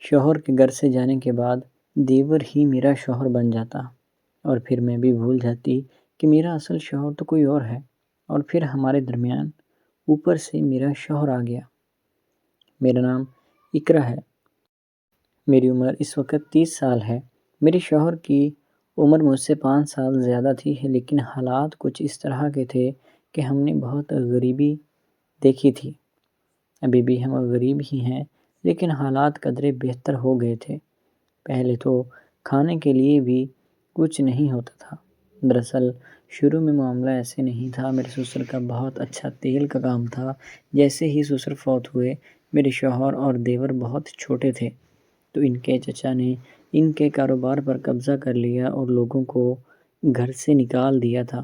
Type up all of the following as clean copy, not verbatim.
شوہر کے گھر سے جانے کے بعد دیور ہی میرا شوہر بن جاتا اور پھر میں بھی بھول جاتی کہ میرا اصل شوہر تو کوئی اور ہے، اور پھر ہمارے درمیان اوپر سے میرا شوہر آ گیا۔ میرا نام اقرا ہے، میری عمر اس وقت 30 سال ہے۔ میرے شوہر کی عمر مجھ سے 5 سال زیادہ تھی، لیکن حالات کچھ اس طرح کے تھے کہ ہم نے بہت غریبی دیکھی تھی۔ ابھی بھی ہم غریب ہی ہیں، لیکن حالات قدرے بہتر ہو گئے تھے۔ پہلے تو کھانے کے لیے بھی کچھ نہیں ہوتا تھا۔ دراصل شروع میں معاملہ ایسے نہیں تھا۔ میرے سسر کا بہت اچھا تیل کا کام تھا۔ جیسے ہی سسر فوت ہوئے، میرے شوہر اور دیور بہت چھوٹے تھے، تو ان کے چچا نے ان کے کاروبار پر قبضہ کر لیا اور لوگوں کو گھر سے نکال دیا تھا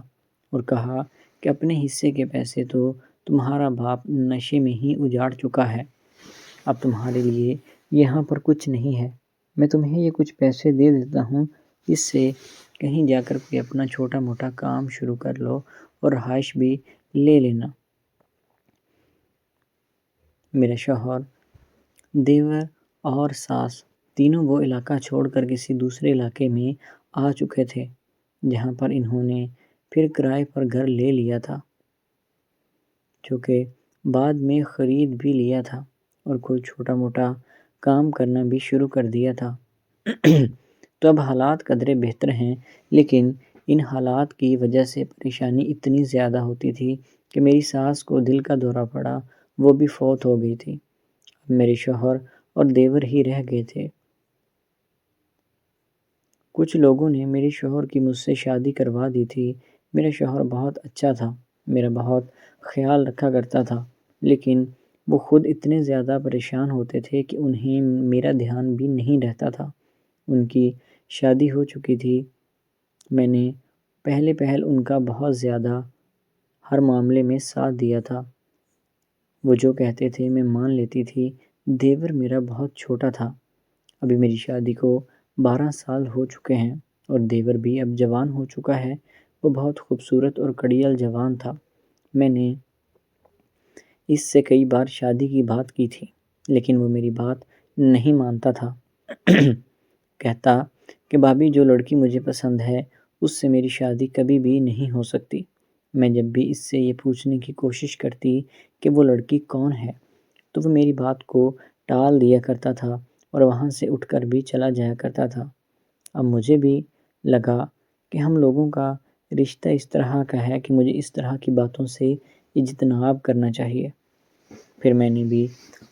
اور کہا کہ اپنے حصے کے پیسے تو تمہارا باپ نشے میں ہی اجاڑ چکا ہے، اب تمہارے لیے یہاں پر کچھ نہیں ہے۔ میں تمہیں یہ کچھ پیسے دے دیتا ہوں، اس سے کہیں جا کر کوئی اپنا چھوٹا موٹا کام شروع کر لو اور رہائش بھی لے لینا۔ میرا شوہر، دیور اور ساس تینوں وہ علاقہ چھوڑ کر کسی دوسرے علاقے میں آ چکے تھے، جہاں پر انہوں نے پھر کرائے پر گھر لے لیا تھا، جو کہ بعد میں خرید بھی لیا تھا اور کوئی چھوٹا موٹا کام کرنا بھی شروع کر دیا تھا۔ تو اب حالات قدرے بہتر ہیں، لیکن ان حالات کی وجہ سے پریشانی اتنی زیادہ ہوتی تھی کہ میری ساس کو دل کا دورہ پڑا، وہ بھی فوت ہو گئی تھی۔ اب میرے شوہر اور دیور ہی رہ گئے تھے۔ کچھ لوگوں نے میرے شوہر کی مجھ سے شادی کروا دی تھی۔ میرا شوہر بہت اچھا تھا، میرا بہت خیال رکھا کرتا تھا، لیکن وہ خود اتنے زیادہ پریشان ہوتے تھے کہ انہیں میرا دھیان بھی نہیں رہتا تھا۔ ان کی شادی ہو چکی تھی۔ میں نے پہل ان کا بہت زیادہ ہر معاملے میں ساتھ دیا تھا۔ وہ جو کہتے تھے میں مان لیتی تھی۔ دیور میرا بہت چھوٹا تھا، ابھی میری شادی کو 12 سال ہو چکے ہیں اور دیور بھی اب جوان ہو چکا ہے۔ وہ بہت خوبصورت اور کڑیل جوان تھا۔ میں نے اس سے کئی بار شادی کی بات کی تھی، لیکن وہ میری بات نہیں مانتا تھا۔ کہتا کہ بھابی، جو لڑکی مجھے پسند ہے اس سے میری شادی کبھی بھی نہیں ہو سکتی۔ میں جب بھی اس سے یہ پوچھنے کی کوشش کرتی کہ وہ لڑکی کون ہے، تو وہ میری بات کو ٹال دیا کرتا تھا اور وہاں سے اٹھ کر بھی چلا جایا کرتا تھا۔ اب مجھے بھی لگا کہ ہم لوگوں کا رشتہ اس طرح کا ہے کہ مجھے اس طرح کی باتوں سے اجتناب کرنا چاہیے۔ پھر میں نے بھی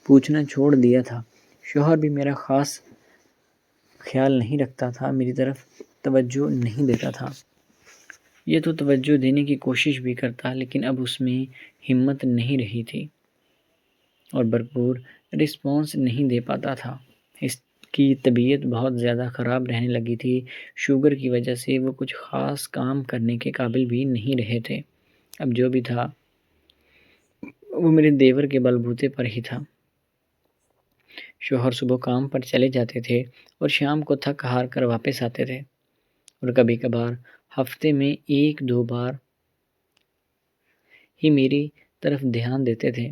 پوچھنا چھوڑ دیا تھا۔ شوہر بھی میرا خاص خیال نہیں رکھتا تھا، میری طرف توجہ نہیں دیتا تھا۔ یہ تو توجہ دینے کی کوشش بھی کرتا، لیکن اب اس میں ہمت نہیں رہی تھی اور بھرپور رسپانس نہیں دے پاتا تھا۔ اس کی طبیعت بہت زیادہ خراب رہنے لگی تھی۔ شوگر کی وجہ سے وہ کچھ خاص کام کرنے کے قابل بھی نہیں رہے تھے۔ اب جو بھی تھا وہ میرے دیور کے بلبوتے پر ہی تھا۔ شوہر صبح کام پر چلے جاتے تھے اور شام کو تھک ہار کر واپس آتے تھے، اور کبھی کبھار ہفتے میں 1-2 بار ہی میری طرف دھیان دیتے تھے۔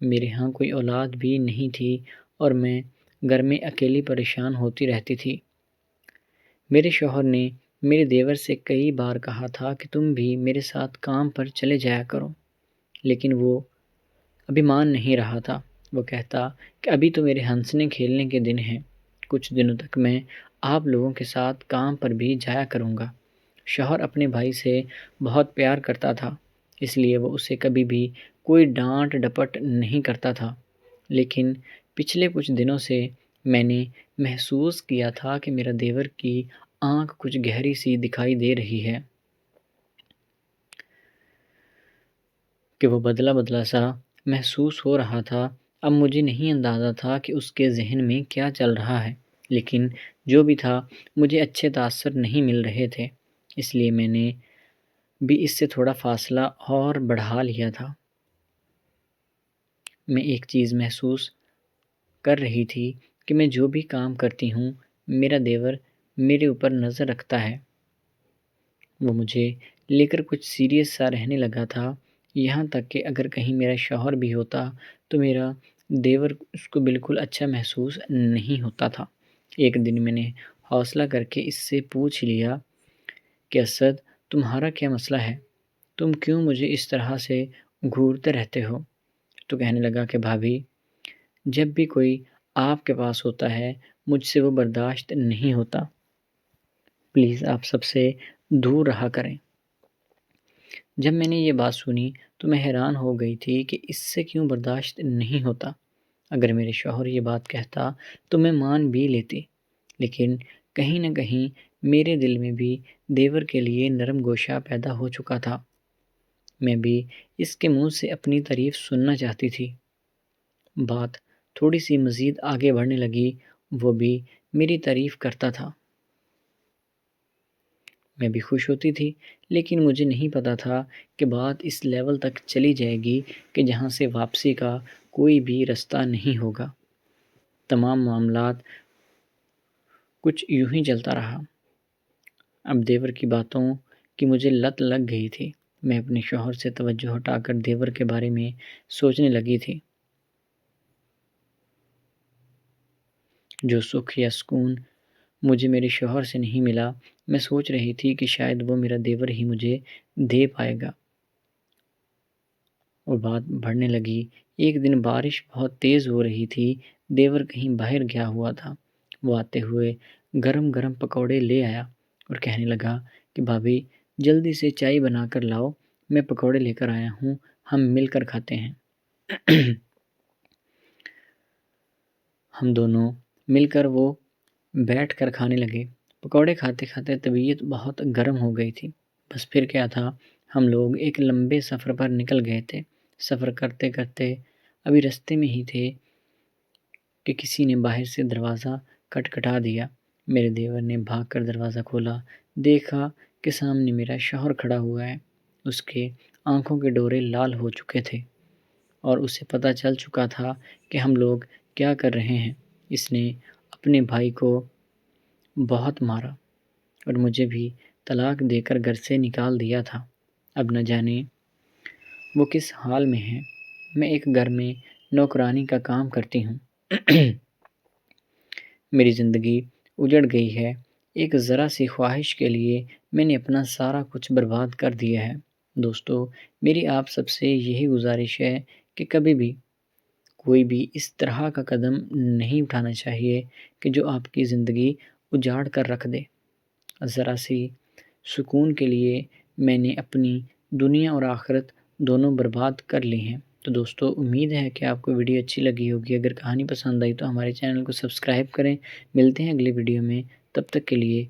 میرے ہاں کوئی اولاد بھی نہیں تھی اور میں گھر میں اکیلی پریشان ہوتی رہتی تھی۔ میرے شوہر نے میرے دیور سے کئی بار کہا تھا کہ تم بھی میرے ساتھ کام پر چلے جایا کرو، لیکن وہ ابھی مان نہیں رہا تھا۔ وہ کہتا کہ ابھی تو میرے ہنسنے کھیلنے کے دن ہیں، کچھ دنوں تک میں آپ لوگوں کے ساتھ کام پر بھی جایا کروں گا۔ شوہر اپنے بھائی سے بہت پیار کرتا تھا، اس لیے وہ اسے کبھی بھی کوئی ڈانٹ ڈپٹ نہیں کرتا تھا، لیکن پچھلے کچھ دنوں سے میں نے محسوس کیا تھا کہ میرا دیور کی آنکھ کچھ گہری سی دکھائی دے رہی ہے، کہ وہ بدلا بدلا سا محسوس ہو رہا تھا۔ اب مجھے نہیں اندازہ تھا کہ اس کے ذہن میں کیا چل رہا ہے، لیکن جو بھی تھا مجھے اچھے تاثر نہیں مل رہے تھے، اس لیے میں نے بھی اس سے تھوڑا فاصلہ اور بڑھا لیا تھا۔ میں ایک چیز محسوس کر رہی تھی کہ میں جو بھی کام کرتی ہوں میرا دیور میرے اوپر نظر رکھتا ہے۔ وہ مجھے لے کر کچھ سیریس سا رہنے لگا تھا، یہاں تک کہ اگر کہیں میرا شوہر بھی ہوتا تو میرا دیور اس کو بالکل اچھا محسوس نہیں ہوتا تھا۔ ایک دن میں نے حوصلہ کر کے اس سے پوچھ لیا کہ اسد، تمہارا کیا مسئلہ ہے؟ تم کیوں مجھے اس طرح سے گھورتے رہتے ہو؟ تو کہنے لگا کہ بھابھی، جب بھی کوئی آپ کے پاس ہوتا ہے مجھ سے وہ برداشت نہیں ہوتا، پلیز آپ سب سے دور رہا کریں۔ جب میں نے یہ بات سنی تو میں حیران ہو گئی تھی کہ اس سے کیوں برداشت نہیں ہوتا۔ اگر میرے شوہر یہ بات کہتا تو میں مان بھی لیتی، لیکن کہیں نہ کہیں میرے دل میں بھی دیور کے لیے نرم گوشہ پیدا ہو چکا تھا۔ میں بھی اس کے منہ سے اپنی تعریف سننا چاہتی تھی۔ بات تھوڑی سی مزید آگے بڑھنے لگی، وہ بھی میری تعریف کرتا تھا۔ میں بھی خوش ہوتی تھی، لیکن مجھے نہیں پتا تھا کہ بات اس لیول تک چلی جائے گی کہ جہاں سے واپسی کا کوئی بھی رستہ نہیں ہوگا۔ تمام معاملات کچھ یوں ہی چلتا رہا۔ اب دیور کی باتوں کی مجھے لت لگ گئی تھی۔ میں اپنے شوہر سے توجہ ہٹا کر دیور کے بارے میں سوچنے لگی تھی۔ جو سکھ یا سکون مجھے میرے شوہر سے نہیں ملا، میں سوچ رہی تھی کہ شاید وہ میرا دیور ہی مجھے دے پائے گا۔ اور بات بڑھنے لگی۔ ایک دن بارش بہت تیز ہو رہی تھی، دیور کہیں باہر گیا ہوا تھا۔ وہ آتے ہوئے گرم گرم پکوڑے لے آیا اور کہنے لگا کہ بھابھی، جلدی سے چائے بنا کر لاؤ، میں پکوڑے لے کر آیا ہوں، ہم مل کر کھاتے ہیں۔ ہم دونوں مل کر وہ بیٹھ کر کھانے لگے۔ پکوڑے کھاتے کھاتے طبیعت بہت گرم ہو گئی تھی۔ بس پھر کیا تھا، ہم لوگ ایک لمبے سفر پر نکل گئے تھے۔ سفر کرتے کرتے ابھی رستے میں ہی تھے کہ کسی نے باہر سے دروازہ کھٹکھٹا دیا۔ میرے دیور نے بھاگ کر دروازہ کھولا، دیکھا کہ سامنے میرا شوہر کھڑا ہوا ہے۔ اس کے آنکھوں کے ڈورے لال ہو چکے تھے اور اسے پتہ چل چکا تھا کہ ہم لوگ کیا کر رہے ہیں۔ اس نے اپنے بھائی کو بہت مارا اور مجھے بھی طلاق دے کر گھر سے نکال دیا تھا۔ اب نہ جانے وہ کس حال میں ہے۔ میں ایک گھر میں نوکرانی کا کام کرتی ہوں۔ میری زندگی اجڑ گئی ہے۔ ایک ذرا سی خواہش کے لیے میں نے اپنا سارا کچھ برباد کر دیا ہے۔ دوستو، میری آپ سب سے یہی گزارش ہے کہ کبھی بھی کوئی بھی اس طرح کا قدم نہیں اٹھانا چاہیے کہ جو آپ کی زندگی اجاڑ کر رکھ دے۔ ذرا سی سکون کے لیے میں نے اپنی دنیا اور آخرت دونوں برباد کر لی ہیں۔ تو دوستو، امید ہے کہ آپ کو ویڈیو اچھی لگی ہوگی۔ اگر کہانی پسند آئی تو ہمارے چینل کو سبسکرائب کریں۔ ملتے ہیں اگلی ویڈیو میں، تب تک کے لیے